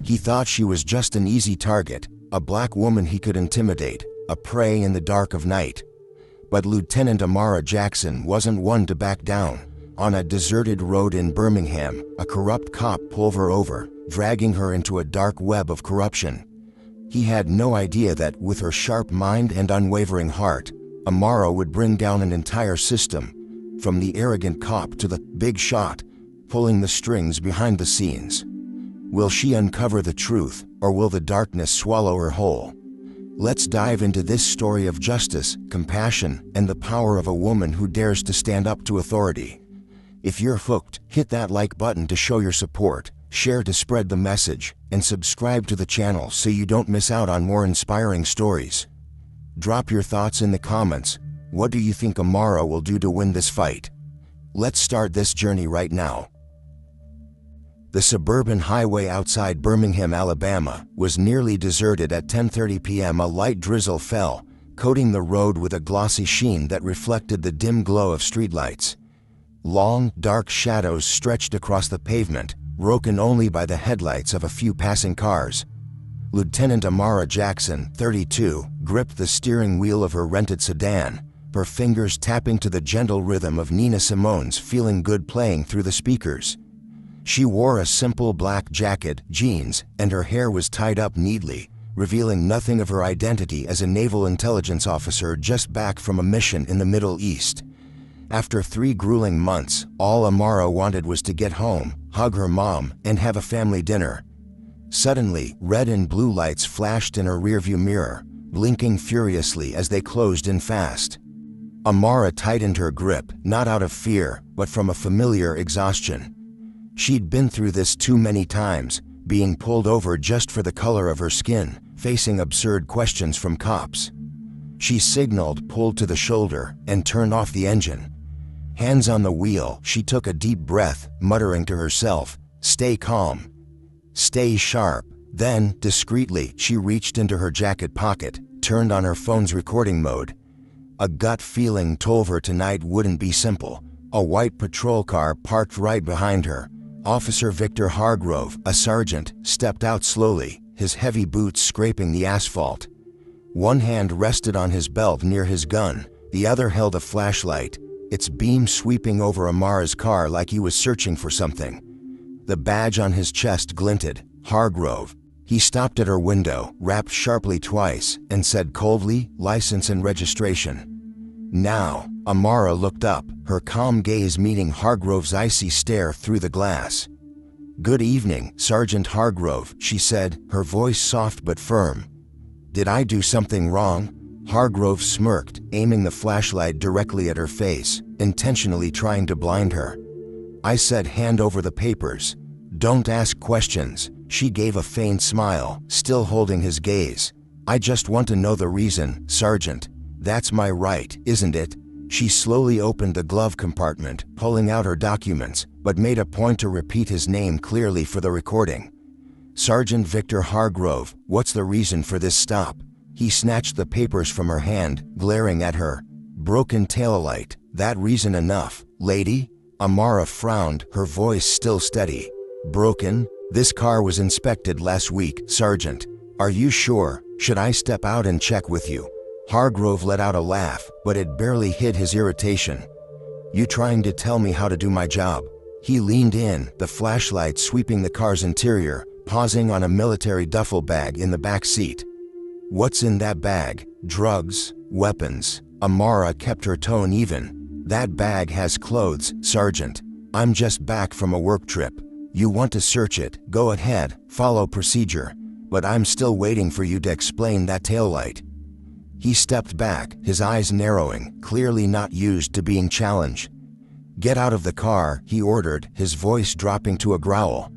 He thought she was just an easy target, a black woman he could intimidate, a prey in the dark of night. But Lieutenant Amara Jackson wasn't one to back down. On a deserted road in Birmingham, a corrupt cop pulled her over, dragging her into a dark web of corruption. He had no idea that, with her sharp mind and unwavering heart, Amara would bring down an entire system, from the arrogant cop to the big shot, pulling the strings behind the scenes. Will she uncover the truth, or will the darkness swallow her whole? Let's dive into this story of justice, compassion, and the power of a woman who dares to stand up to authority. If you're hooked, hit that like button to show your support, share to spread the message, and subscribe to the channel so you don't miss out on more inspiring stories. Drop your thoughts in the comments. What do you think Amara will do to win this fight? Let's start this journey right now. The suburban highway outside Birmingham, Alabama, was nearly deserted at 10:30 p.m. A light drizzle fell, coating the road with a glossy sheen that reflected the dim glow of streetlights. Long, dark shadows stretched across the pavement, broken only by the headlights of a few passing cars. Lieutenant Amara Jackson, 32, gripped the steering wheel of her rented sedan, her fingers tapping to the gentle rhythm of Nina Simone's "Feeling Good" playing through the speakers. She wore a simple black jacket, jeans, and her hair was tied up neatly, revealing nothing of her identity as a naval intelligence officer just back from a mission in the Middle East. After 3 grueling months, all Amara wanted was to get home, hug her mom, and have a family dinner. Suddenly, red and blue lights flashed in her rearview mirror, blinking furiously as they closed in fast. Amara tightened her grip, not out of fear, but from a familiar exhaustion. She'd been through this too many times, being pulled over just for the color of her skin, facing absurd questions from cops. She signaled, pulled to the shoulder, and turned off the engine. Hands on the wheel, she took a deep breath, muttering to herself, "Stay calm. Stay sharp." Then, discreetly, she reached into her jacket pocket, turned on her phone's recording mode. A gut feeling told her tonight wouldn't be simple. A white patrol car parked right behind her. Officer Victor Hargrove, a sergeant, stepped out slowly, his heavy boots scraping the asphalt. One hand rested on his belt near his gun, the other held a flashlight, its beam sweeping over Amara's car like he was searching for something. The badge on his chest glinted. Hargrove. He stopped at her window, rapped sharply twice, and said coldly, "License and registration." Now, Amara looked up, her calm gaze meeting Hargrove's icy stare through the glass. "Good evening, Sergeant Hargrove," she said, her voice soft but firm. "Did I do something wrong?" Hargrove smirked, aiming the flashlight directly at her face, intentionally trying to blind her. "I said hand over the papers. Don't ask questions." She gave a faint smile, still holding his gaze. "I just want to know the reason, Sergeant. That's my right, isn't it?" She slowly opened the glove compartment, pulling out her documents, but made a point to repeat his name clearly for the recording. "Sergeant Victor Hargrove, what's the reason for this stop?" He snatched the papers from her hand, glaring at her. "Broken taillight, that reason enough, lady?" Amara frowned, her voice still steady. "Broken? This car was inspected last week, Sergeant. Are you sure? Should I step out and check with you?" Hargrove let out a laugh, but it barely hid his irritation. "You trying to tell me how to do my job?" He leaned in, the flashlight sweeping the car's interior, pausing on a military duffel bag in the back seat. "What's in that bag? Drugs? Weapons?" Amara kept her tone even. "That bag has clothes, Sergeant. I'm just back from a work trip. You want to search it, go ahead, follow procedure. But I'm still waiting for you to explain that taillight." He stepped back, his eyes narrowing, clearly not used to being challenged. "Get out of the car," he ordered, his voice dropping to a growl.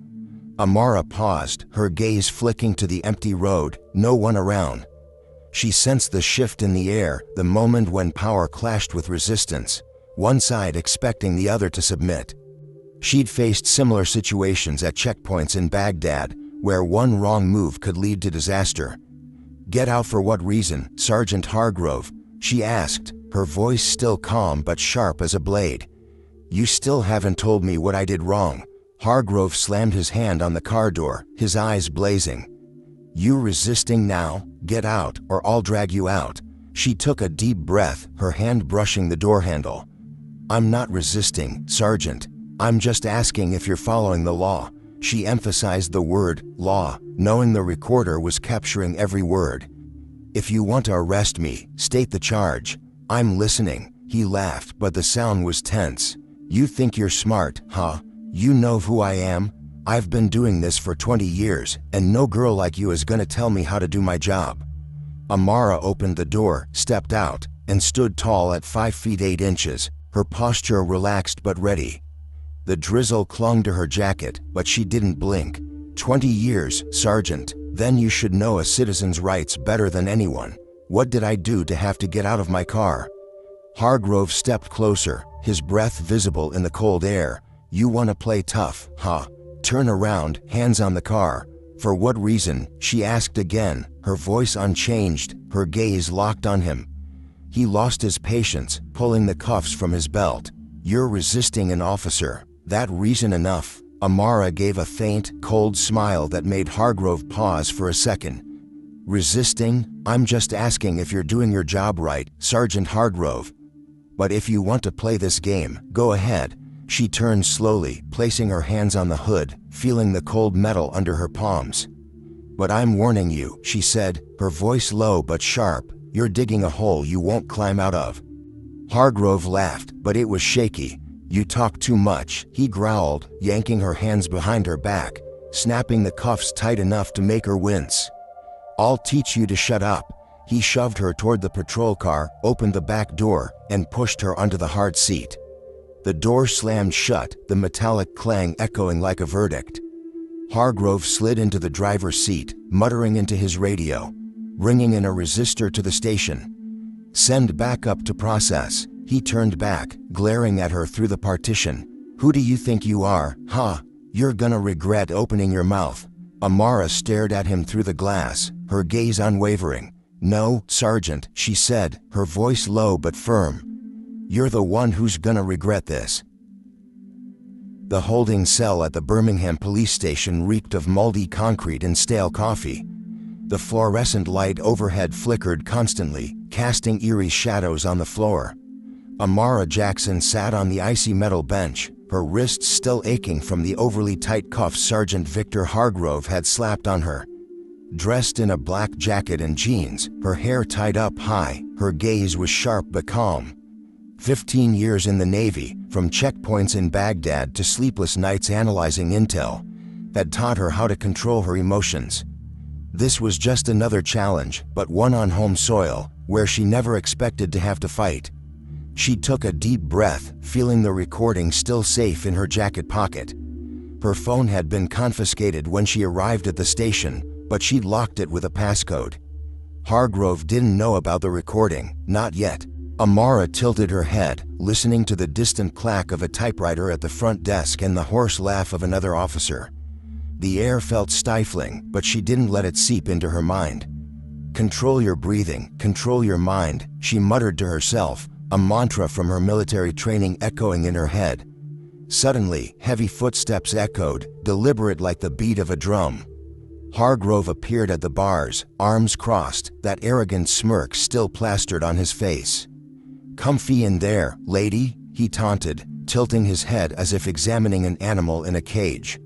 Amara paused, her gaze flicking to the empty road, no one around. She sensed the shift in the air, the moment when power clashed with resistance, one side expecting the other to submit. She'd faced similar situations at checkpoints in Baghdad, where one wrong move could lead to disaster. "Get out for what reason, Sergeant Hargrove?" she asked, her voice still calm but sharp as a blade. "You still haven't told me what I did wrong." Hargrove slammed his hand on the car door, his eyes blazing. "You resisting now? Get out, or I'll drag you out." She took a deep breath, her hand brushing the door handle. "I'm not resisting, Sergeant. I'm just asking if you're following the law." She emphasized the word, law, knowing the recorder was capturing every word. "If you want to arrest me, state the charge. I'm listening." He laughed, but the sound was tense. "You think you're smart, huh? You know who I am? I've been doing this for 20 years, and no girl like you is gonna tell me how to do my job." Amara opened the door, stepped out, and stood tall at 5 feet 8 inches, her posture relaxed but ready. The drizzle clung to her jacket, but she didn't blink. 20 years, Sergeant. Then you should know a citizen's rights better than anyone. What did I do to have to get out of my car?" Hargrove stepped closer, his breath visible in the cold air. "You want to play tough, huh? Turn around, hands on the car." "For what reason?" she asked again, her voice unchanged, her gaze locked on him. He lost his patience, pulling the cuffs from his belt. "You're resisting an officer. That reason enough?" Amara gave a faint, cold smile that made Hargrove pause for a second. "Resisting? I'm just asking if you're doing your job right, Sergeant Hargrove. But if you want to play this game, go ahead." She turned slowly, placing her hands on the hood, feeling the cold metal under her palms. "But I'm warning you," she said, her voice low but sharp. "You're digging a hole you won't climb out of." Hargrove laughed, but it was shaky. "You talk too much," he growled, yanking her hands behind her back, snapping the cuffs tight enough to make her wince. "I'll teach you to shut up." He shoved her toward the patrol car, opened the back door, and pushed her onto the hard seat. The door slammed shut, the metallic clang echoing like a verdict. Hargrove slid into the driver's seat, muttering into his radio, ringing in a resistor to the station. "Send backup to process." He turned back, glaring at her through the partition. "Who do you think you are, huh? You're gonna regret opening your mouth." Amara stared at him through the glass, her gaze unwavering. "No, Sergeant," she said, her voice low but firm. "You're the one who's gonna regret this." The holding cell at the Birmingham police station reeked of moldy concrete and stale coffee. The fluorescent light overhead flickered constantly, casting eerie shadows on the floor. Amara Jackson sat on the icy metal bench, her wrists still aching from the overly tight cuffs Sergeant Victor Hargrove had slapped on her. Dressed in a black jacket and jeans, her hair tied up high, her gaze was sharp but calm. 15 years in the Navy, from checkpoints in Baghdad to sleepless nights analyzing intel, had taught her how to control her emotions. This was just another challenge, but one on home soil, where she never expected to have to fight. She took a deep breath, feeling the recording still safe in her jacket pocket. Her phone had been confiscated when she arrived at the station, but she'd locked it with a passcode. Hargrove didn't know about the recording, not yet. Amara tilted her head, listening to the distant clack of a typewriter at the front desk and the hoarse laugh of another officer. The air felt stifling, but she didn't let it seep into her mind. "Control your breathing, control your mind," she muttered to herself, a mantra from her military training echoing in her head. Suddenly, heavy footsteps echoed, deliberate like the beat of a drum. Hargrove appeared at the bars, arms crossed, that arrogant smirk still plastered on his face. "Comfy in there, lady," he taunted, tilting his head as if examining an animal in a cage.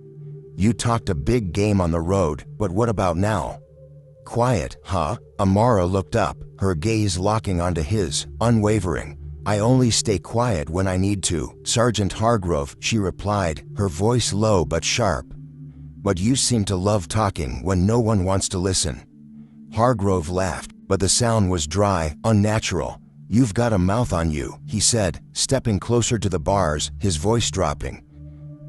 "You talked a big game on the road, but what about now?" "Quiet, huh?" Amara looked up, her gaze locking onto his, unwavering. "I only stay quiet when I need to, Sergeant Hargrove," she replied, her voice low but sharp. "But you seem to love talking when no one wants to listen." Hargrove laughed, but the sound was dry, unnatural. "You've got a mouth on you," he said, stepping closer to the bars, his voice dropping.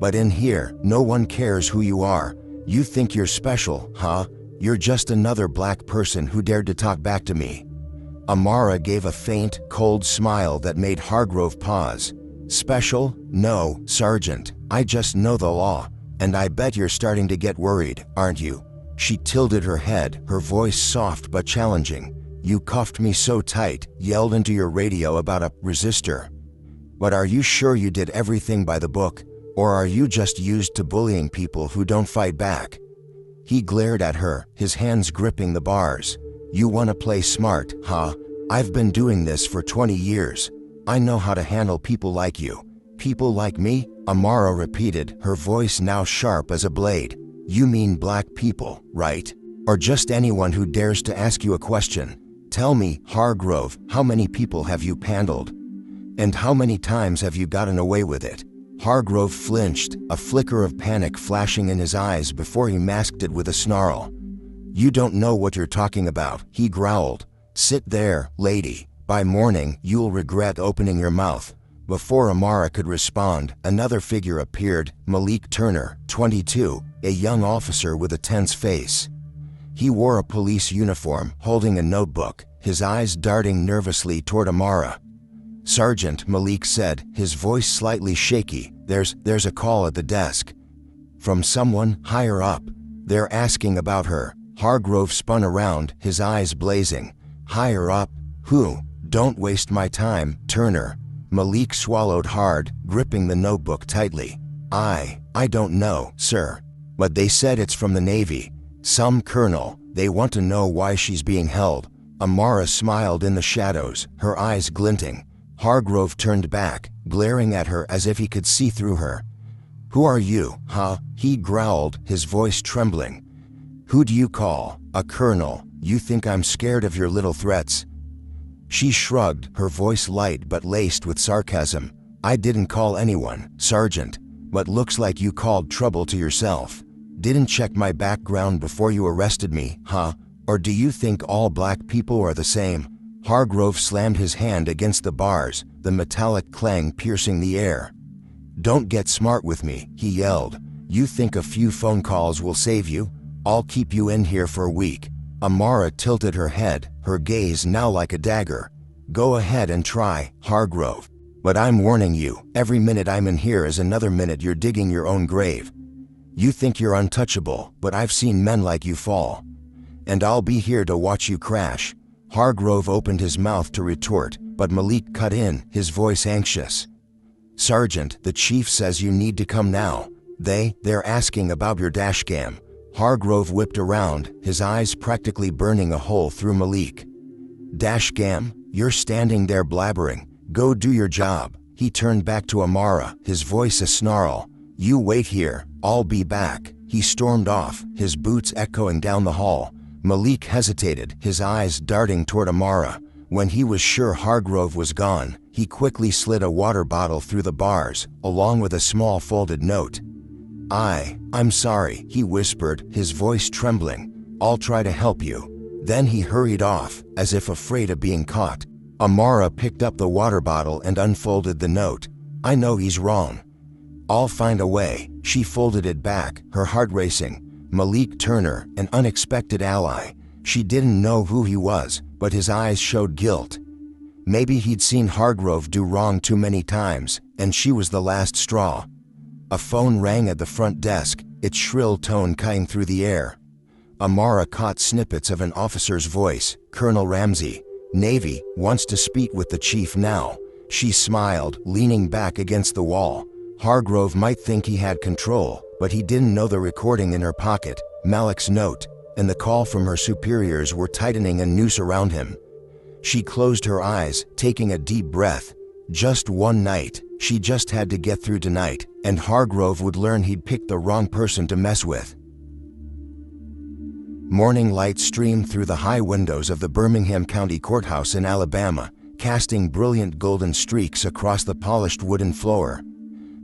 "But in here, no one cares who you are. You think you're special, huh? You're just another black person who dared to talk back to me." Amara gave a faint, cold smile that made Hargrove pause. "Special? No, Sergeant. I just know the law. And I bet you're starting to get worried, aren't you?" She tilted her head, her voice soft but challenging. "You cuffed me so tight, yelled into your radio about a resistor. But are you sure you did everything by the book? Or are you just used to bullying people who don't fight back? He glared at her, his hands gripping the bars. You wanna play smart, huh? I've been doing this for 20 years. I know how to handle people like you. People like me? Amara repeated, her voice now sharp as a blade. You mean black people, right? Or just anyone who dares to ask you a question? Tell me, Hargrove, how many people have you handled? And how many times have you gotten away with it? Hargrove flinched, a flicker of panic flashing in his eyes before he masked it with a snarl. You don't know what you're talking about, he growled. Sit there, lady. By morning, you'll regret opening your mouth. Before Amara could respond, another figure appeared, Malik Turner, 22, a young officer with a tense face. He wore a police uniform, holding a notebook, his eyes darting nervously toward Amara. Sergeant, Malik said, his voice slightly shaky, there's a call at the desk. From someone higher up. They're asking about her. Hargrove spun around, his eyes blazing. Higher up? Who? Don't waste my time, Turner. Malik swallowed hard, gripping the notebook tightly. I don't know, sir. But they said it's from the Navy. Some colonel. They want to know why she's being held. Amara smiled in the shadows, her eyes glinting. Hargrove turned back, glaring at her as if he could see through her. Who are you, huh? He growled, his voice trembling. Who do you call? A colonel. You think I'm scared of your little threats? She shrugged, her voice light but laced with sarcasm. I didn't call anyone, Sergeant, but looks like you called trouble to yourself. Didn't check my background before you arrested me, huh? Or do you think all black people are the same? Hargrove slammed his hand against the bars, the metallic clang piercing the air. Don't get smart with me, he yelled. You think a few phone calls will save you? I'll keep you in here for a week. Amara tilted her head, her gaze now like a dagger. Go ahead and try, Hargrove. But I'm warning you, every minute I'm in here is another minute you're digging your own grave. You think you're untouchable, but I've seen men like you fall. And I'll be here to watch you crash. Hargrove opened his mouth to retort, but Malik cut in, his voice anxious. Sergeant, the chief says you need to come now. They're asking about your dashcam. Hargrove whipped around, his eyes practically burning a hole through Malik. Dashcam? You're standing there blabbering. Go do your job. He turned back to Amara, his voice a snarl. You wait here, I'll be back. He stormed off, his boots echoing down the hall. Malik hesitated, his eyes darting toward Amara. When he was sure Hargrove was gone, he quickly slid a water bottle through the bars, along with a small folded note. I'm sorry, he whispered, his voice trembling. I'll try to help you. Then he hurried off, as if afraid of being caught. Amara picked up the water bottle and unfolded the note. I know he's wrong. I'll find a way. She folded it back, her heart racing. Malik Turner, an unexpected ally. She didn't know who he was, but his eyes showed guilt. Maybe he'd seen Hargrove do wrong too many times, and she was the last straw. A phone rang at the front desk, its shrill tone cutting through the air. Amara caught snippets of an officer's voice. Colonel Ramsey, Navy, wants to speak with the chief now. She smiled, leaning back against the wall. Hargrove might think he had control, but he didn't know the recording in her pocket, Malik's note, and the call from her superiors were tightening a noose around him. She closed her eyes, taking a deep breath. Just one night, she just had to get through tonight, and Hargrove would learn he'd picked the wrong person to mess with. Morning light streamed through the high windows of the Birmingham County Courthouse in Alabama, casting brilliant golden streaks across the polished wooden floor.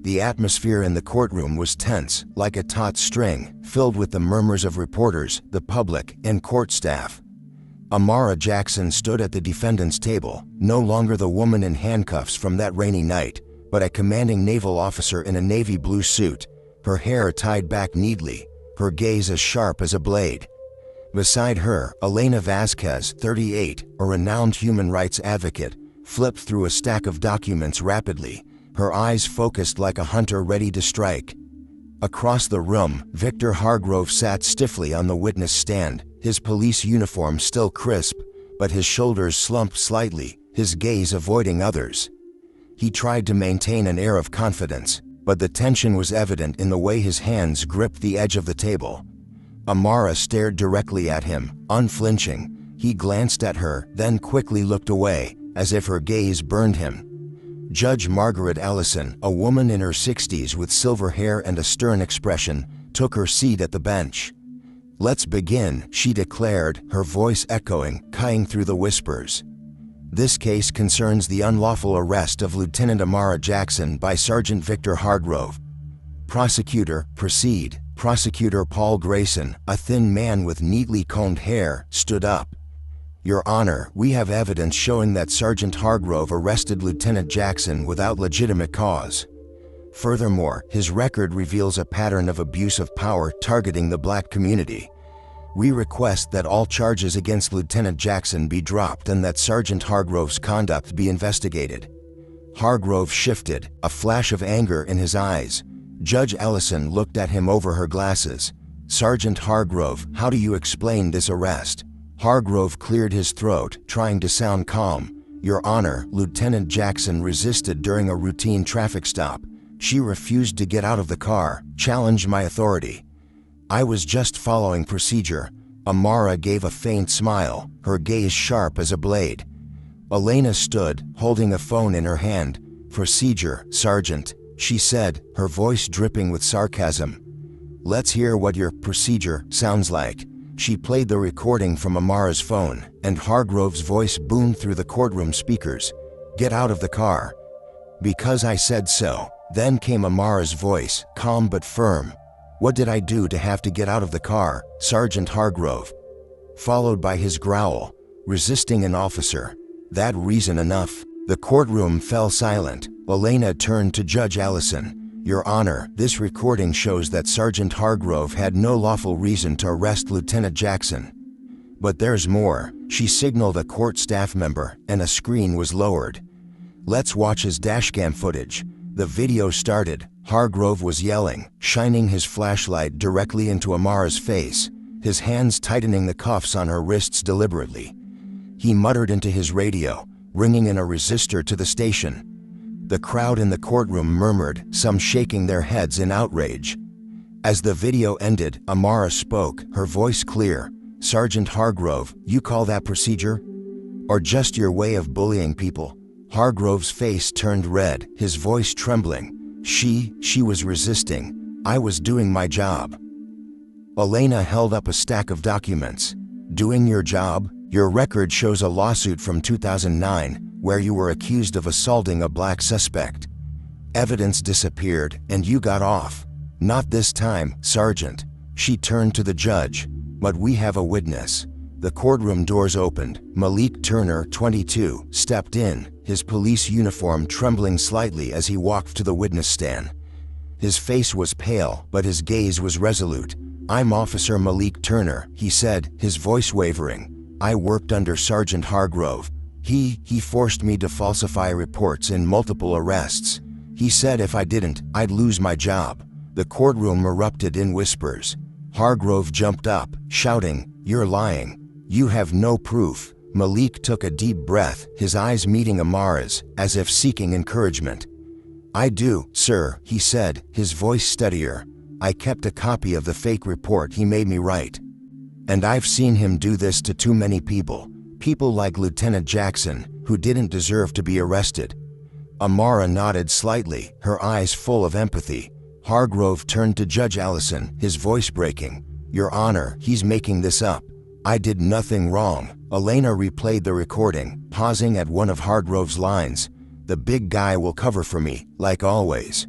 The atmosphere in the courtroom was tense, like a taut string, filled with the murmurs of reporters, the public, and court staff. Amara Jackson stood at the defendant's table, no longer the woman in handcuffs from that rainy night, but a commanding naval officer in a navy blue suit, her hair tied back neatly, her gaze as sharp as a blade. Beside her, Elena Vasquez, 38, a renowned human rights advocate, flipped through a stack of documents rapidly, her eyes focused like a hunter ready to strike. Across the room, Victor Hargrove sat stiffly on the witness stand, his police uniform still crisp, but his shoulders slumped slightly, his gaze avoiding others. He tried to maintain an air of confidence. but the tension was evident in the way his hands gripped the edge of the table. Amara stared directly at him, unflinching. He glanced at her, then quickly looked away, as if her gaze burned him. Judge Margaret Ellison, a woman in her 60s with silver hair and a stern expression, took her seat at the bench. "Let's begin," she declared, her voice echoing, cutting through the whispers. "This case concerns the unlawful arrest of Lieutenant Amara Jackson by Sergeant Victor Hargrove." "Prosecutor, proceed." Prosecutor Paul Grayson, a thin man with neatly combed hair, stood up. "Your Honor, we have evidence showing that Sergeant Hargrove arrested Lieutenant Jackson without legitimate cause. Furthermore, his record reveals a pattern of abuse of power targeting the black community. We request that all charges against Lieutenant Jackson be dropped and that Sergeant Hargrove's conduct be investigated." Hargrove shifted, a flash of anger in his eyes. Judge Ellison looked at him over her glasses. "Sergeant Hargrove, how do you explain this arrest?" Hargrove cleared his throat, trying to sound calm. "Your Honor, Lieutenant Jackson resisted during a routine traffic stop. She refused to get out of the car, challenged my authority. I was just following procedure." Amara gave a faint smile, her gaze sharp as a blade. Elena stood, holding a phone in her hand. "Procedure, Sergeant," she said, her voice dripping with sarcasm. "Let's hear what your procedure sounds like." She played the recording from Amara's phone, and Hargrove's voice boomed through the courtroom speakers. "Get out of the car." "Because I said so." Then came Amara's voice, calm but firm. "What did I do to have to get out of the car, Sergeant Hargrove?" Followed by his growl, "Resisting an officer. That reason enough." The courtroom fell silent. Elena turned to Judge Ellison. "Your Honor, this recording shows that Sergeant Hargrove had no lawful reason to arrest Lieutenant Jackson. But there's more." She signaled a court staff member, and a screen was lowered. "Let's watch his dashcam footage." The video started. Hargrove was yelling, shining his flashlight directly into Amara's face, his hands tightening the cuffs on her wrists deliberately. He muttered into his radio, ringing in a resistor to the station. The crowd in the courtroom murmured, some shaking their heads in outrage. As the video ended, Amara spoke, her voice clear. "Sergeant Hargrove, you call that procedure? Or just your way of bullying people?" Hargrove's face turned red, his voice trembling. She was resisting. I was doing my job." Elena held up a stack of documents. "Doing your job? Your record shows a lawsuit from 2009, where you were accused of assaulting a black suspect. Evidence disappeared, and you got off." "Not this time, Sergeant." She turned to the judge. "But we have a witness." The courtroom doors opened. Malik Turner, 22, stepped in, his police uniform trembling slightly as he walked to the witness stand. His face was pale, but his gaze was resolute. "I'm Officer Malik Turner," he said, his voice wavering. "I worked under Sergeant Hargrove. He forced me to falsify reports in multiple arrests. He said if I didn't, I'd lose my job." The courtroom erupted in whispers. Hargrove jumped up, shouting, "You're lying. You have no proof." Malik took a deep breath, his eyes meeting Amara's, as if seeking encouragement. "I do, sir," he said, his voice steadier. "I kept a copy of the fake report he made me write. And I've seen him do this to too many people. People like Lieutenant Jackson, who didn't deserve to be arrested." Amara nodded slightly, her eyes full of empathy. Hargrove turned to Judge Ellison, his voice breaking. "Your Honor, he's making this up. I did nothing wrong." Elena replayed the recording, pausing at one of Hargrove's lines. "The big guy will cover for me, like always."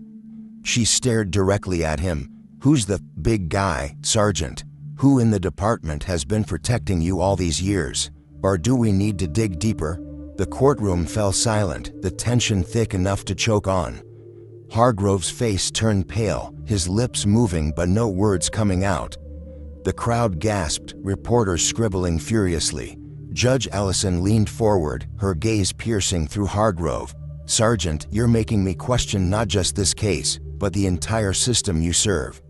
She stared directly at him. "Who's the big guy, Sergeant? Who in the department has been protecting you all these years? Or do we need to dig deeper?" The courtroom fell silent, the tension thick enough to choke on. Hargrove's face turned pale, his lips moving but no words coming out. The crowd gasped, reporters scribbling furiously. Judge Ellison leaned forward, her gaze piercing through Hargrove. "Sergeant, you're making me question not just this case, but the entire system you serve.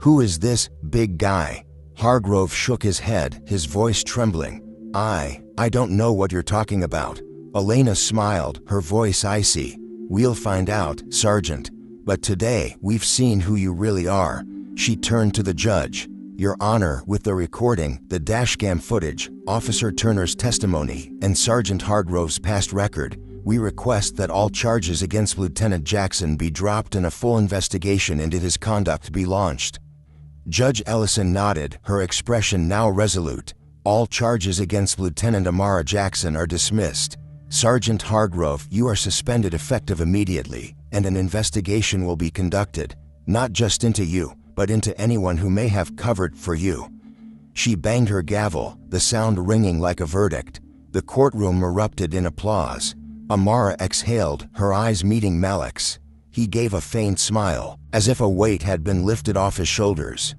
Who is this big guy?" Hargrove shook his head, his voice trembling. I don't know what you're talking about." Elena smiled, her voice icy. "We'll find out, Sergeant. But today, we've seen who you really are." She turned to the judge. "Your Honor, with the recording, the dashcam footage, Officer Turner's testimony, and Sergeant Hargrove's past record, we request that all charges against Lieutenant Jackson be dropped and a full investigation into his conduct be launched." Judge Ellison nodded, her expression now resolute. "All charges against Lieutenant Amara Jackson are dismissed. Sergeant Hargrove, you are suspended effective immediately, and an investigation will be conducted, not just into you, but into anyone who may have covered for you." She banged her gavel, the sound ringing like a verdict. The courtroom erupted in applause. Amara exhaled, her eyes meeting Malik's. He gave a faint smile, as if a weight had been lifted off his shoulders.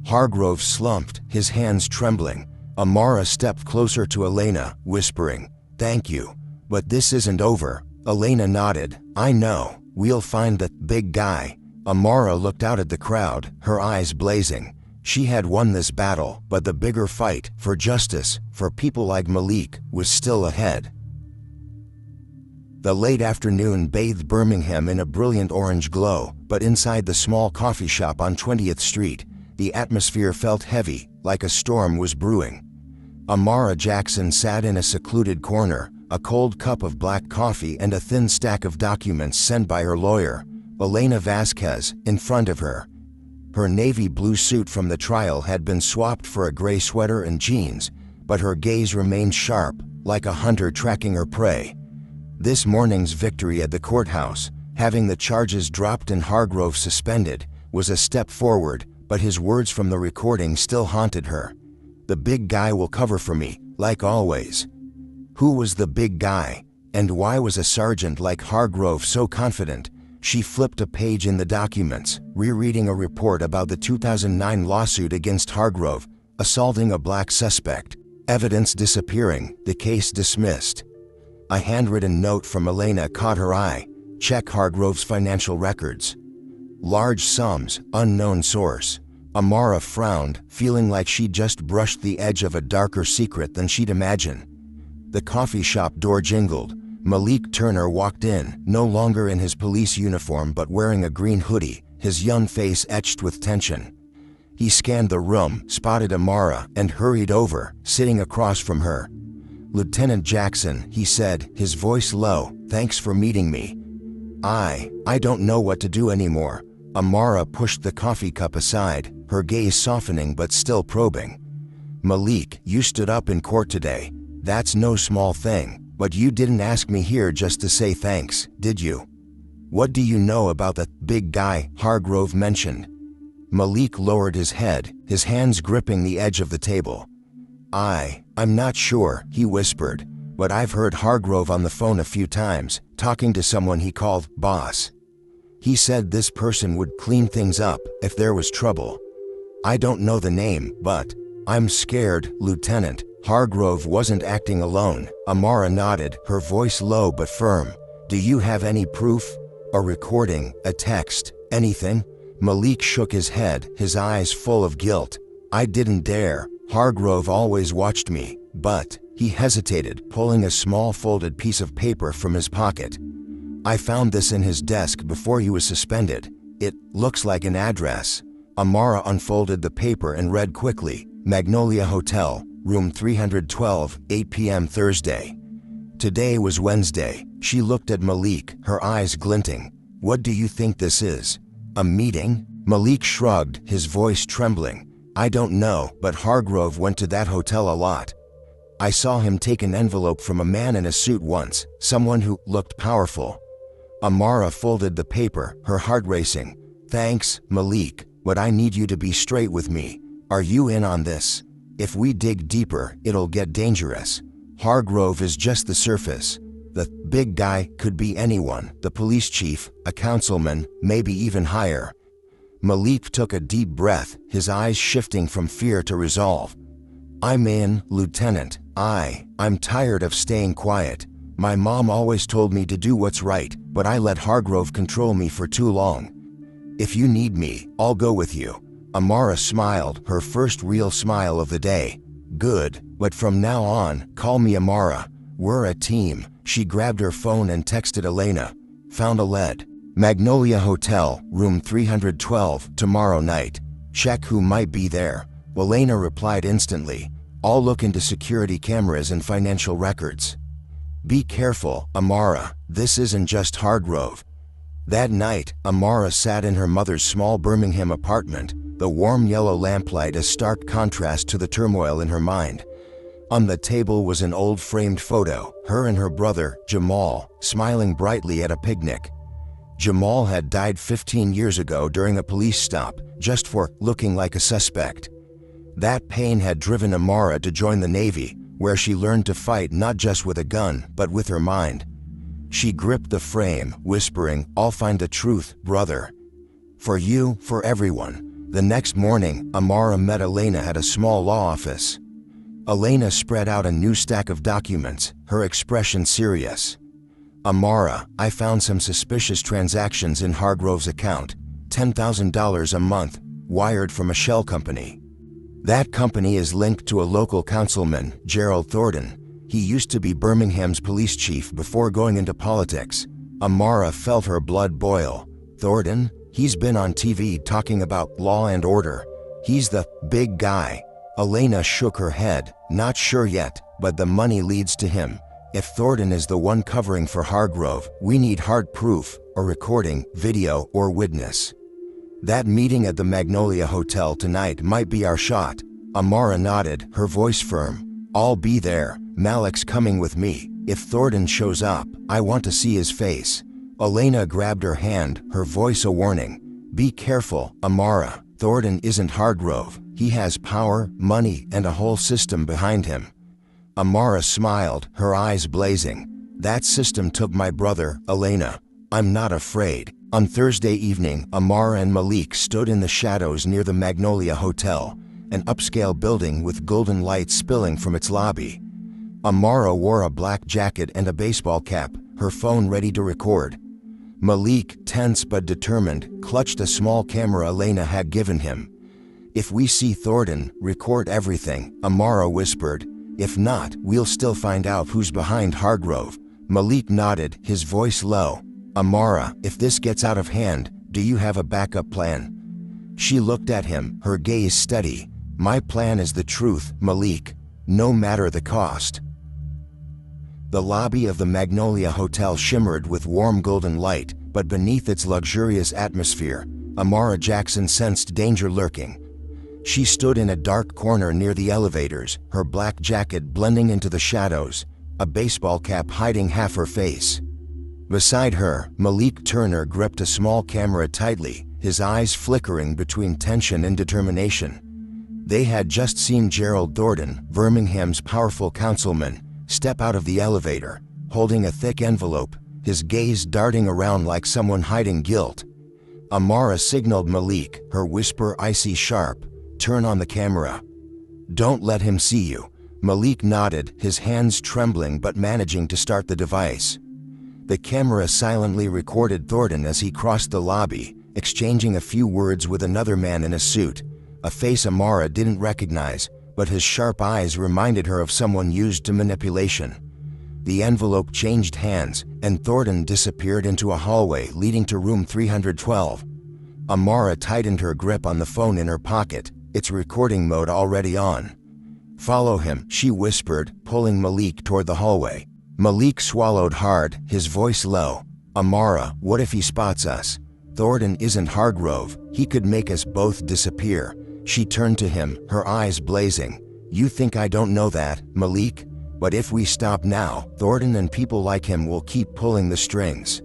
Hargrove slumped, his hands trembling. Amara stepped closer to Elena, whispering, "Thank you. But this isn't over." Elena nodded. "I know. We'll find that big guy." Amara looked out at the crowd, her eyes blazing. She had won this battle, but the bigger fight, for justice, for people like Malik, was still ahead. The late afternoon bathed Birmingham in a brilliant orange glow, but inside the small coffee shop on 20th Street, the atmosphere felt heavy, like a storm was brewing. Amara Jackson sat in a secluded corner, a cold cup of black coffee and a thin stack of documents sent by her lawyer, Elena Vasquez, in front of her. Her navy blue suit from the trial had been swapped for a gray sweater and jeans, but her gaze remained sharp, like a hunter tracking her prey. This morning's victory at the courthouse, having the charges dropped and Hargrove suspended, was a step forward, but his words from the recording still haunted her. "The big guy will cover for me, like always." Who was the big guy? And why was a sergeant like Hargrove so confident? She flipped a page in the documents, rereading a report about the 2009 lawsuit against Hargrove, assaulting a black suspect. Evidence disappearing, the case dismissed. A handwritten note from Elena caught her eye. "Check Hargrove's financial records. Large sums, unknown source." Amara frowned, feeling like she'd just brushed the edge of a darker secret than she'd imagined. The coffee shop door jingled. Malik Turner walked in, no longer in his police uniform but wearing a green hoodie, his young face etched with tension. He scanned the room, spotted Amara, and hurried over, sitting across from her. "Lieutenant Jackson," he said, his voice low, "thanks for meeting me. I don't know what to do anymore." Amara pushed the coffee cup aside, her gaze softening but still probing. "Malik, you stood up in court today. That's no small thing, but you didn't ask me here just to say thanks, did you? What do you know about the big guy Hargrove mentioned?" Malik lowered his head, his hands gripping the edge of the table. I'm not sure," he whispered, "but I've heard Hargrove on the phone a few times, talking to someone he called boss. He said this person would clean things up if there was trouble. I don't know the name, but I'm scared, Lieutenant." Hargrove wasn't acting alone. Amara nodded, her voice low but firm. "Do you have any proof? A recording, a text, anything?" Malik shook his head, his eyes full of guilt. "I didn't dare. Hargrove always watched me, but..." He hesitated, pulling a small folded piece of paper from his pocket. "I found this in his desk before he was suspended. It looks like an address." Amara unfolded the paper and read quickly. "Magnolia Hotel, room 312, 8 p.m. Thursday." Today was Wednesday. She looked at Malik, her eyes glinting. "What do you think this is? A meeting?" Malik shrugged, his voice trembling. "I don't know, but Hargrove went to that hotel a lot. I saw him take an envelope from a man in a suit once, someone who looked powerful." Amara folded the paper, her heart racing. "Thanks, Malik, but I need you to be straight with me. Are you in on this? If we dig deeper, it'll get dangerous. Hargrove is just the surface. The big guy could be anyone, the police chief, a councilman, maybe even higher." Malik took a deep breath, his eyes shifting from fear to resolve. "I'm in, Lieutenant. I'm tired of staying quiet. My mom always told me to do what's right, but I let Hargrove control me for too long. If you need me, I'll go with you." Amara smiled, her first real smile of the day. "Good, but from now on, call me Amara. We're a team." She grabbed her phone and texted Elena. "Found a lead." Magnolia Hotel, room 312, tomorrow night. Check who might be there. Elena replied instantly. I'll look into security cameras and financial records. Be careful, Amara, this isn't just Hargrove. That night, Amara sat in her mother's small Birmingham apartment, the warm yellow lamplight a stark contrast to the turmoil in her mind. On the table was an old framed photo, her and her brother, Jamal, smiling brightly at a picnic. Jamal had died 15 years ago during a police stop, just for looking like a suspect. That pain had driven Amara to join the Navy, where she learned to fight not just with a gun, but with her mind. She gripped the frame, whispering, I'll find the truth, brother. For you, for everyone. The next morning, Amara met Elena at a small law office. Elena spread out a new stack of documents, her expression serious. Amara, I found some suspicious transactions in Hargrove's account, $10,000 a month, wired from a shell company. That company is linked to a local councilman, Gerald Thornton. He used to be Birmingham's police chief before going into politics. Amara felt her blood boil. Thornton? He's been on TV talking about law and order. He's the big guy. Elena shook her head. Not sure yet, but the money leads to him. If Thornton is the one covering for Hargrove, we need hard proof, a recording, video, or witness. That meeting at the Magnolia Hotel tonight might be our shot. Amara nodded, her voice firm. I'll be there. Malik's coming with me. If Thornton shows up, I want to see his face. Elena grabbed her hand, her voice a warning. Be careful, Amara. Thornton isn't Hargrove. He has power, money, and a whole system behind him. Amara smiled, her eyes blazing. That system took my brother, Elena. I'm not afraid. On Thursday evening, Amara and Malik stood in the shadows near the Magnolia Hotel, an upscale building with golden light spilling from its lobby. Amara wore a black jacket and a baseball cap, her phone ready to record. Malik, tense but determined, clutched a small camera Elena had given him. If we see Thornton, record everything, Amara whispered. If not, we'll still find out who's behind Hargrove. Malik nodded, his voice low. Amara, if this gets out of hand, do you have a backup plan? She looked at him, her gaze steady. My plan is the truth, Malik, no matter the cost. The lobby of the Magnolia Hotel shimmered with warm golden light, but beneath its luxurious atmosphere, Amara Jackson sensed danger lurking. She stood in a dark corner near the elevators, her black jacket blending into the shadows, a baseball cap hiding half her face. Beside her, Malik Turner gripped a small camera tightly, his eyes flickering between tension and determination. They had just seen Gerald Thornton, Birmingham's powerful councilman, step out of the elevator, holding a thick envelope, his gaze darting around like someone hiding guilt. Amara signaled Malik, her whisper icy sharp, "Turn on the camera. Don't let him see you." Malik nodded, his hands trembling but managing to start the device. The camera silently recorded Thornton as he crossed the lobby, exchanging a few words with another man in a suit, a face Amara didn't recognize, but his sharp eyes reminded her of someone used to manipulation. The envelope changed hands, and Thornton disappeared into a hallway leading to room 312. Amara tightened her grip on the phone in her pocket, its recording mode already on. "Follow him," she whispered, pulling Malik toward the hallway. Malik swallowed hard, his voice low. "Amara, what if he spots us? Thornton isn't Hargrove, he could make us both disappear." She turned to him, her eyes blazing. "You think I don't know that, Malik? But if we stop now, Thornton and people like him will keep pulling the strings.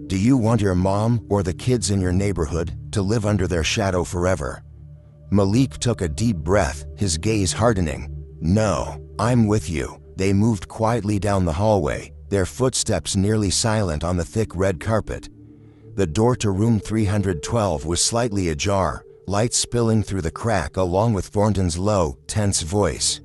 Do you want your mom, or the kids in your neighborhood, to live under their shadow forever?" Malik took a deep breath, his gaze hardening. "No, I'm with you." They moved quietly down the hallway, their footsteps nearly silent on the thick red carpet. The door to room 312 was slightly ajar, light spilling through the crack along with Thornton's low, tense voice.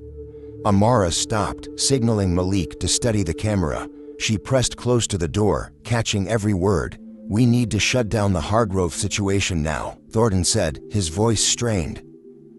Amara stopped, signaling Malik to steady the camera. She pressed close to the door, catching every word. "We need to shut down the Hargrove situation now," Thornton said, his voice strained.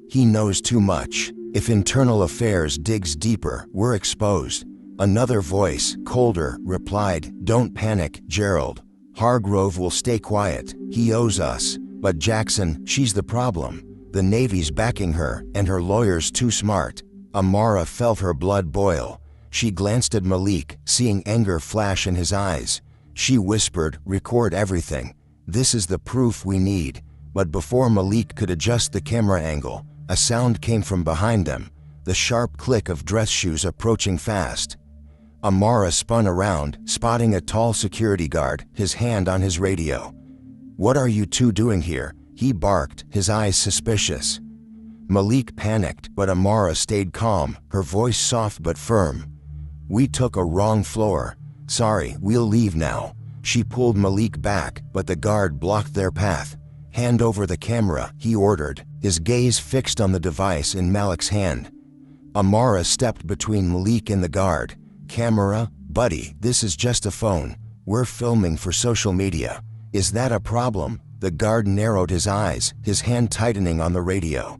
"He knows too much. If internal affairs digs deeper, we're exposed." Another voice, colder, replied, "Don't panic, Gerald. Hargrove will stay quiet, he owes us. But Jackson, she's the problem. The Navy's backing her, and her lawyer's too smart. Amara felt her blood boil. She glanced at Malik, seeing anger flash in his eyes. She whispered, "Record everything. This is the proof we need." But before Malik could adjust the camera angle, a sound came from behind them, the sharp click of dress shoes approaching fast. Amara spun around, spotting a tall security guard, his hand on his radio. "What are you two doing here?" he barked, his eyes suspicious. Malik panicked, but Amara stayed calm, her voice soft but firm. "We took a wrong floor. Sorry, we'll leave now." She pulled Malik back, but the guard blocked their path. "Hand over the camera," he ordered, his gaze fixed on the device in Malik's hand. Amara stepped between Malik and the guard. "Camera? Buddy, this is just a phone. We're filming for social media. Is that a problem?" The guard narrowed his eyes, his hand tightening on the radio.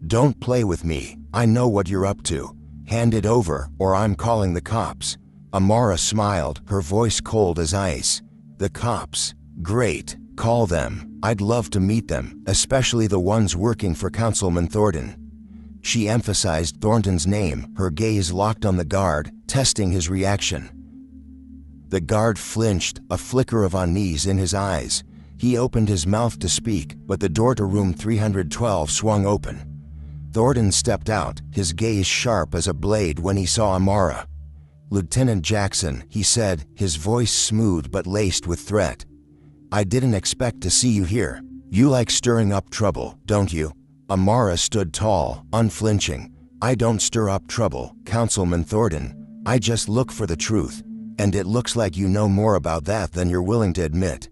"Don't play with me. I know what you're up to. Hand it over, or I'm calling the cops." Amara smiled, her voice cold as ice. "The cops? Great. Call them. I'd love to meet them, especially the ones working for Councilman Thornton." She emphasized Thornton's name, her gaze locked on the guard, testing his reaction. The guard flinched, a flicker of unease in his eyes. He opened his mouth to speak, but the door to room 312 swung open. Thornton stepped out, his gaze sharp as a blade when he saw Amara. "Lieutenant Jackson," he said, his voice smooth but laced with threat. "I didn't expect to see you here. You like stirring up trouble, don't you?" Amara stood tall, unflinching. "I don't stir up trouble, Councilman Thornton. I just look for the truth. And it looks like you know more about that than you're willing to admit."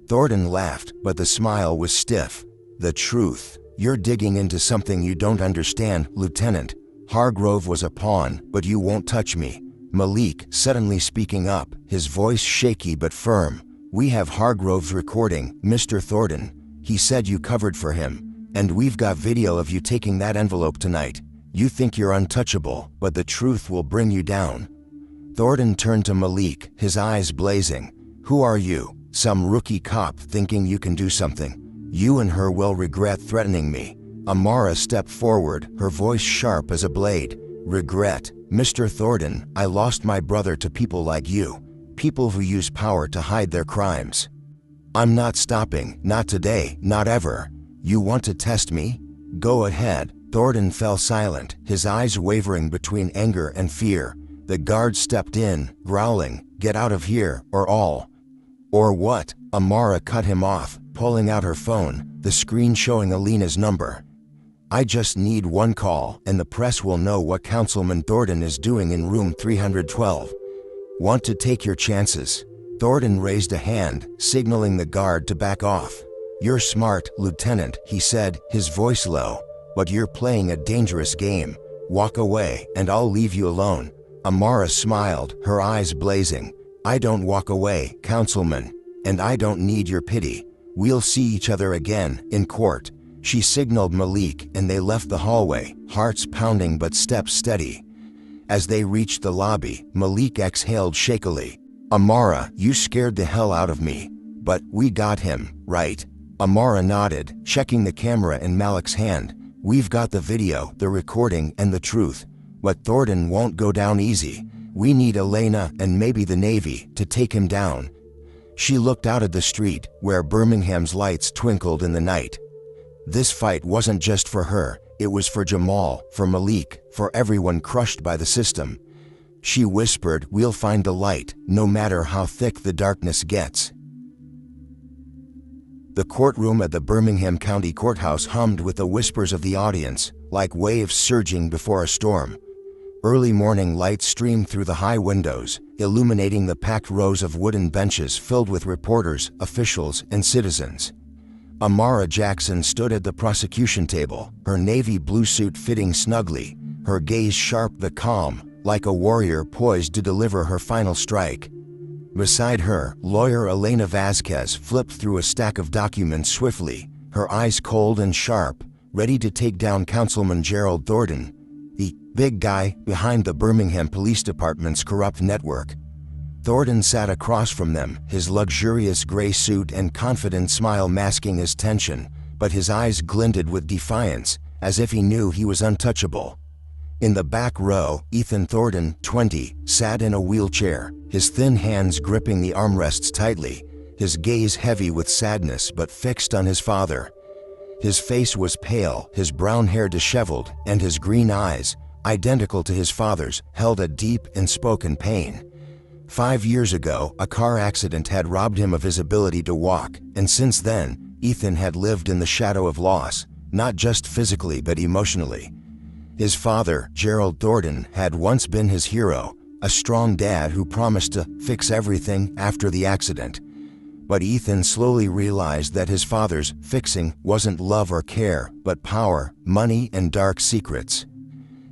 Thornton laughed, but the smile was stiff. "The truth? You're digging into something you don't understand, Lieutenant. Hargrove was a pawn, but you won't touch me." Malik, suddenly speaking up, his voice shaky but firm. "We have Hargrove's recording, Mr. Thornton. He said you covered for him. And we've got video of you taking that envelope tonight. You think you're untouchable, but the truth will bring you down." Thornton turned to Malik, his eyes blazing. "Who are you? Some rookie cop thinking you can do something? You and her will regret threatening me." Amara stepped forward, her voice sharp as a blade. "Regret? Mr. Thornton, I lost my brother to people like you. People who use power to hide their crimes. I'm not stopping, not today, not ever. You want to test me? Go ahead." Thornton fell silent, his eyes wavering between anger and fear. The guard stepped in, growling, "Get out of here, or all." "Or what?" Amara cut him off, pulling out her phone, the screen showing Alina's number. "I just need one call, and the press will know what Councilman Thornton is doing in room 312. Want to take your chances?" Thornton raised a hand, signaling the guard to back off. "You're smart, Lieutenant," he said, his voice low, "but you're playing a dangerous game. Walk away, and I'll leave you alone." Amara smiled, her eyes blazing. "I don't walk away, Councilman. And I don't need your pity. We'll see each other again, in court." She signaled Malik, and they left the hallway, hearts pounding but steps steady. As they reached the lobby, Malik exhaled shakily. "Amara, you scared the hell out of me. But we got him, right?" Amara nodded, checking the camera in Malik's hand. "We've got the video, the recording, and the truth. But Thornton won't go down easy. We need Elena and maybe the Navy to take him down." She looked out at the street, where Birmingham's lights twinkled in the night. This fight wasn't just for her, it was for Jamal, for Malik, for everyone crushed by the system. She whispered, "We'll find the light, no matter how thick the darkness gets." The courtroom at the Birmingham County Courthouse hummed with the whispers of the audience, like waves surging before a storm. Early morning light streamed through the high windows, illuminating the packed rows of wooden benches filled with reporters, officials, and citizens. Amara Jackson stood at the prosecution table, her navy blue suit fitting snugly, her gaze sharp but calm, like a warrior poised to deliver her final strike. Beside her, lawyer Elena Vasquez flipped through a stack of documents swiftly, her eyes cold and sharp, ready to take down Councilman Gerald Thornton, the big guy behind the Birmingham Police Department's corrupt network. Thornton sat across from them, his luxurious gray suit and confident smile masking his tension, but his eyes glinted with defiance, as if he knew he was untouchable. In the back row, Ethan Thornton, 20, sat in a wheelchair, his thin hands gripping the armrests tightly, his gaze heavy with sadness but fixed on his father. His face was pale, his brown hair disheveled, and his green eyes, identical to his father's, held a deep, unspoken pain. 5 years ago, a car accident had robbed him of his ability to walk, and since then, Ethan had lived in the shadow of loss, not just physically but emotionally. His father, Gerald Thornton, had once been his hero, a strong dad who promised to fix everything after the accident. But Ethan slowly realized that his father's fixing wasn't love or care, but power, money, and dark secrets.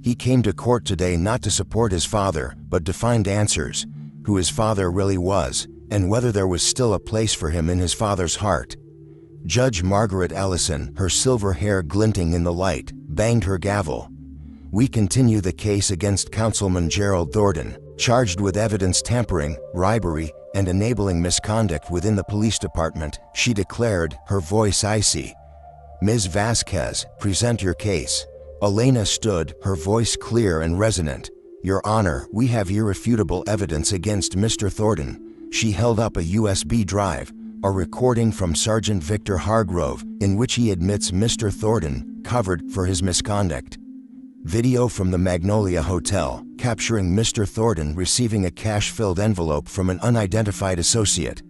He came to court today not to support his father, but to find answers, who his father really was, and whether there was still a place for him in his father's heart. Judge Margaret Ellison, her silver hair glinting in the light, banged her gavel. We continue the case against Councilman Gerald Thornton, charged with evidence tampering, bribery, and enabling misconduct within the police department, she declared, her voice icy. Ms. Vasquez, present your case. Elena stood, her voice clear and resonant. Your Honor, we have irrefutable evidence against Mr. Thornton. She held up a USB drive, a recording from Sergeant Victor Hargrove, in which he admits Mr. Thornton covered for his misconduct. Video from the Magnolia Hotel, capturing Mr. Thornton receiving a cash-filled envelope from an unidentified associate.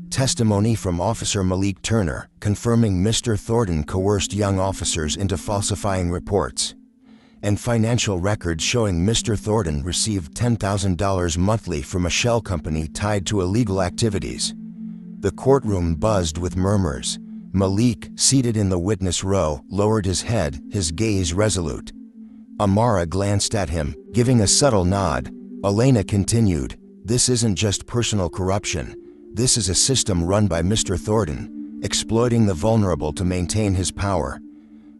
Testimony from Officer Malik Turner, confirming Mr. Thornton coerced young officers into falsifying reports. And financial records showing Mr. Thornton received $10,000 monthly from a shell company tied to illegal activities. The courtroom buzzed with murmurs. Malik, seated in the witness row, lowered his head, his gaze resolute. Amara glanced at him, giving a subtle nod. Elena continued, "This isn't just personal corruption. This is a system run by Mr. Thornton, exploiting the vulnerable to maintain his power."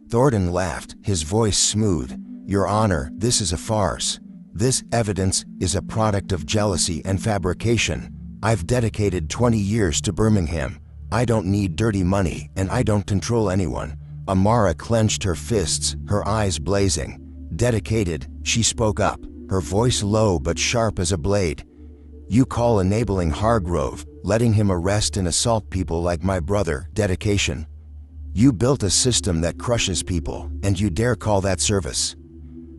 Thornton laughed, his voice smooth. "Your Honor, this is a farce. This evidence is a product of jealousy and fabrication. I've dedicated 20 years to Birmingham. I don't need dirty money, and I don't control anyone." Amara clenched her fists, her eyes blazing. Dedicated, she spoke up, her voice low but sharp as a blade. "You call enabling Hargrove, letting him arrest and assault people like my brother, dedication? You built a system that crushes people, and you dare call that service?"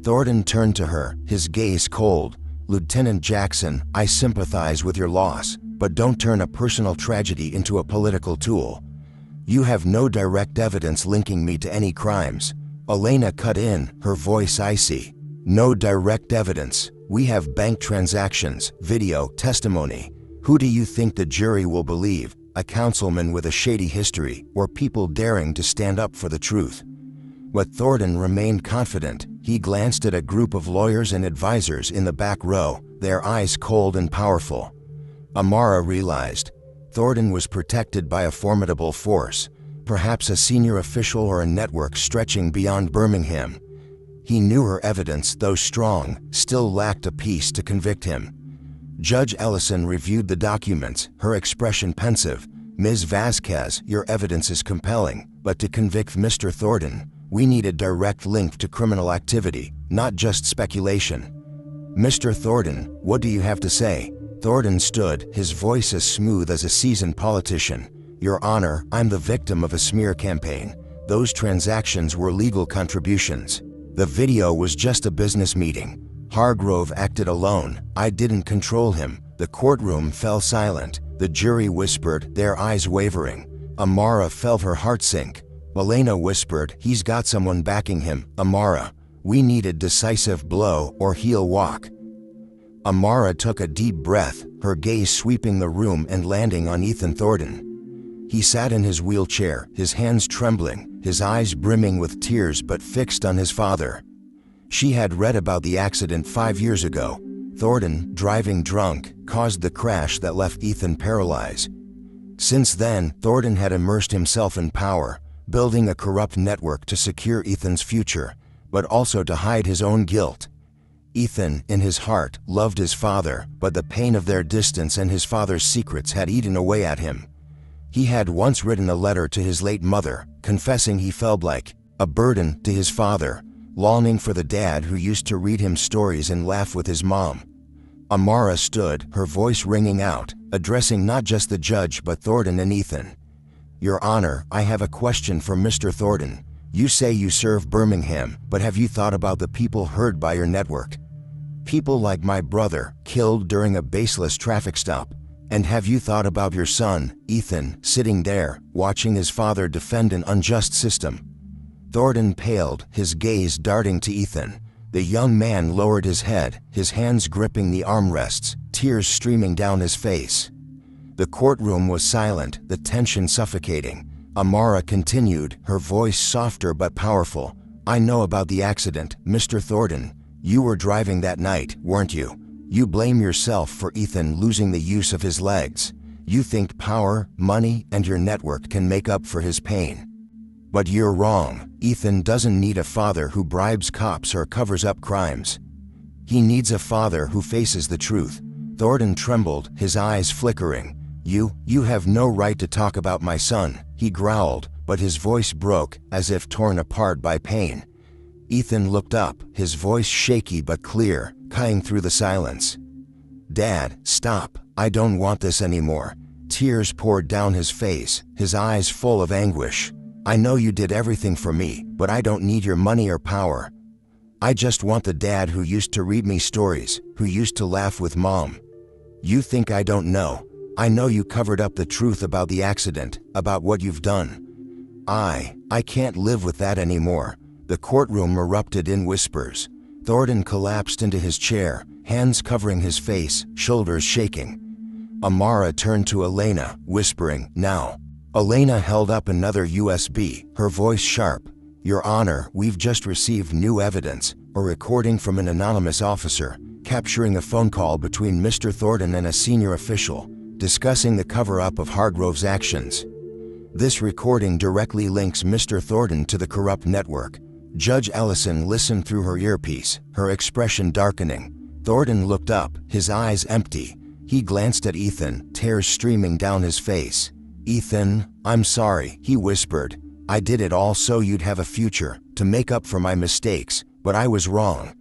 Thornton turned to her, his gaze cold. "Lieutenant Jackson, I sympathize with your loss, but don't turn a personal tragedy into a political tool. You have no direct evidence linking me to any crimes." Elena cut in, her voice icy. "No direct evidence. We have bank transactions, video, testimony. Who do you think the jury will believe? A councilman with a shady history, or people daring to stand up for the truth?" But Thornton remained confident. He glanced at a group of lawyers and advisors in the back row, their eyes cold and powerful. Amara realized Thornton was protected by a formidable force, perhaps a senior official or a network stretching beyond Birmingham. He knew her evidence, though strong, still lacked a piece to convict him. Judge Ellison reviewed the documents, her expression pensive. "Ms. Vasquez, your evidence is compelling, but to convict Mr. Thornton, we need a direct link to criminal activity, not just speculation." "Mr. Thornton, what do you have to say?" Thornton stood, his voice as smooth as a seasoned politician. "Your Honor, I'm the victim of a smear campaign. Those transactions were legal contributions. The video was just a business meeting. Hargrove acted alone. I didn't control him." The courtroom fell silent. The jury whispered, their eyes wavering. Amara felt her heart sink. Elena whispered, "He's got someone backing him." "Amara, we need a decisive blow or he'll walk." Amara took a deep breath, her gaze sweeping the room and landing on Ethan Thornton. He sat in his wheelchair, his hands trembling, his eyes brimming with tears but fixed on his father. She had read about the accident 5 years ago. Thornton, driving drunk, caused the crash that left Ethan paralyzed. Since then, Thornton had immersed himself in power, building a corrupt network to secure Ethan's future, but also to hide his own guilt. Ethan, in his heart, loved his father, but the pain of their distance and his father's secrets had eaten away at him. He had once written a letter to his late mother, confessing he felt like a burden to his father, longing for the dad who used to read him stories and laugh with his mom. Amara stood, her voice ringing out, addressing not just the judge but Thornton and Ethan. "Your Honor, I have a question for Mr. Thornton. You say you serve Birmingham, but have you thought about the people hurt by your network? People like my brother, killed during a baseless traffic stop. And have you thought about your son, Ethan, sitting there, watching his father defend an unjust system?" Thornton paled, his gaze darting to Ethan. The young man lowered his head, his hands gripping the armrests, tears streaming down his face. The courtroom was silent, the tension suffocating. Amara continued, her voice softer but powerful. "I know about the accident, Mr. Thornton. You were driving that night, weren't you? You blame yourself for Ethan losing the use of his legs. You think power, money, and your network can make up for his pain. But you're wrong. Ethan doesn't need a father who bribes cops or covers up crimes. He needs a father who faces the truth." Thornton trembled, his eyes flickering. You have no right to talk about my son," he growled, but his voice broke, as if torn apart by pain. Ethan looked up, his voice shaky but clear, cutting through the silence. "Dad, stop. I don't want this anymore." Tears poured down his face, his eyes full of anguish. "I know you did everything for me, but I don't need your money or power. I just want the dad who used to read me stories, who used to laugh with Mom. You think I don't know? I know you covered up the truth about the accident, about what you've done. I can't live with that anymore." The courtroom erupted in whispers. Thornton collapsed into his chair, hands covering his face, shoulders shaking. Amara turned to Elena, whispering, "Now." Elena held up another USB, her voice sharp. "Your Honor, we've just received new evidence, a recording from an anonymous officer, capturing a phone call between Mr. Thornton and a senior official, discussing the cover-up of Hargrove's actions. This recording directly links Mr. Thornton to the corrupt network." Judge Ellison listened through her earpiece, her expression darkening. Thornton looked up, his eyes empty. He glanced at Ethan, tears streaming down his face. "Ethan, I'm sorry," he whispered. "I did it all so you'd have a future, to make up for my mistakes, but I was wrong."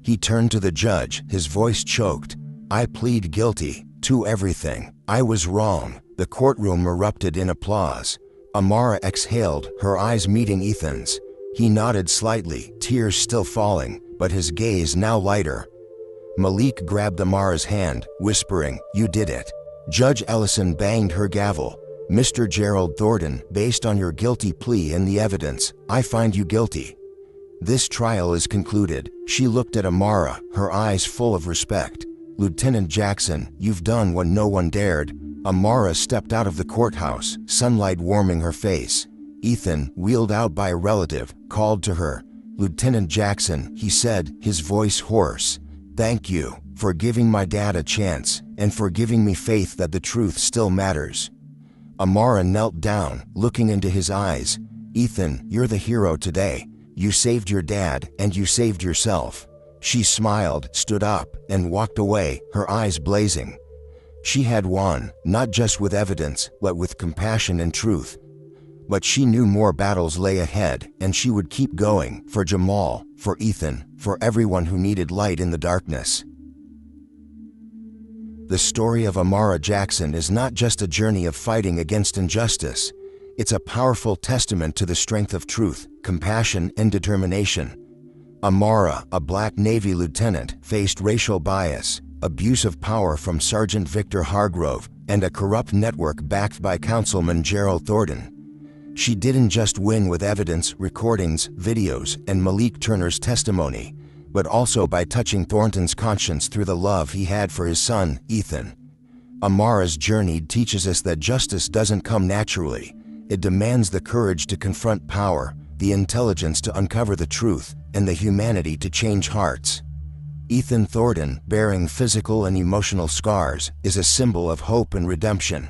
He turned to the judge, his voice choked. "I plead guilty to everything. I was wrong." The courtroom erupted in applause. Amara exhaled, her eyes meeting Ethan's. He nodded slightly, tears still falling, but his gaze now lighter. Malik grabbed Amara's hand, whispering, "You did it." Judge Ellison banged her gavel. "Mr. Gerald Thornton, based on your guilty plea and the evidence, I find you guilty. This trial is concluded." She looked at Amara, her eyes full of respect. "Lieutenant Jackson, you've done what no one dared." Amara stepped out of the courthouse, sunlight warming her face. Ethan, wheeled out by a relative, called to her. "Lieutenant Jackson," he said, his voice hoarse. "Thank you for giving my dad a chance, and for giving me faith that the truth still matters." Amara knelt down, looking into his eyes. "Ethan, you're the hero today. You saved your dad, and you saved yourself." She smiled, stood up, and walked away, her eyes blazing. She had won, not just with evidence, but with compassion and truth. But she knew more battles lay ahead, and she would keep going, for Jamal, for Ethan, for everyone who needed light in the darkness. The story of Amara Jackson is not just a journey of fighting against injustice. It's a powerful testament to the strength of truth, compassion, and determination. Amara, a Black Navy lieutenant, faced racial bias, abuse of power from Sergeant Victor Hargrove, and a corrupt network backed by Councilman Gerald Thornton. She didn't just win with evidence, recordings, videos, and Malik Turner's testimony, but also by touching Thornton's conscience through the love he had for his son, Ethan. Amara's journey teaches us that justice doesn't come naturally. It demands the courage to confront power, the intelligence to uncover the truth, and the humanity to change hearts. Ethan Thornton, bearing physical and emotional scars, is a symbol of hope and redemption.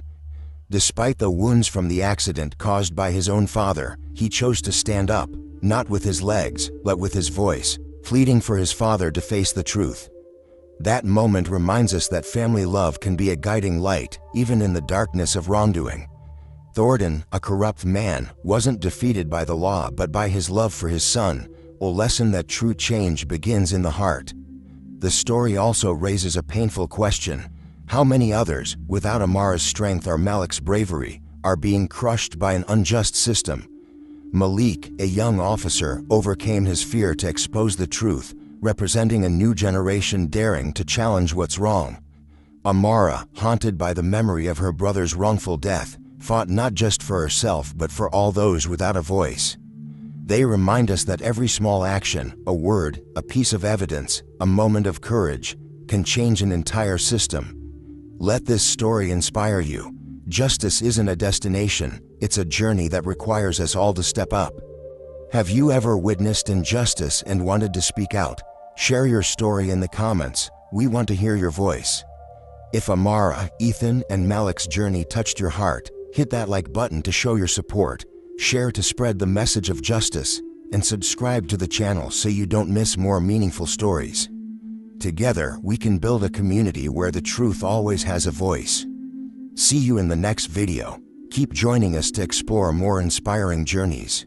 Despite the wounds from the accident caused by his own father, he chose to stand up, not with his legs, but with his voice, pleading for his father to face the truth. That moment reminds us that family love can be a guiding light, even in the darkness of wrongdoing. Thornton, a corrupt man, wasn't defeated by the law but by his love for his son, a lesson that true change begins in the heart. The story also raises a painful question. How many others, without Amara's strength or Malik's bravery, are being crushed by an unjust system? Malik, a young officer, overcame his fear to expose the truth, representing a new generation daring to challenge what's wrong. Amara, haunted by the memory of her brother's wrongful death, fought not just for herself but for all those without a voice. They remind us that every small action, a word, a piece of evidence, a moment of courage, can change an entire system. Let this story inspire you. Justice isn't a destination, it's a journey that requires us all to step up. Have you ever witnessed injustice and wanted to speak out? Share your story in the comments. We want to hear your voice. If Amara, Ethan, and Malik's journey touched your heart, hit that like button to show your support, share to spread the message of justice, and subscribe to the channel so you don't miss more meaningful stories. Together, we can build a community where the truth always has a voice. See you in the next video. Keep joining us to explore more inspiring journeys.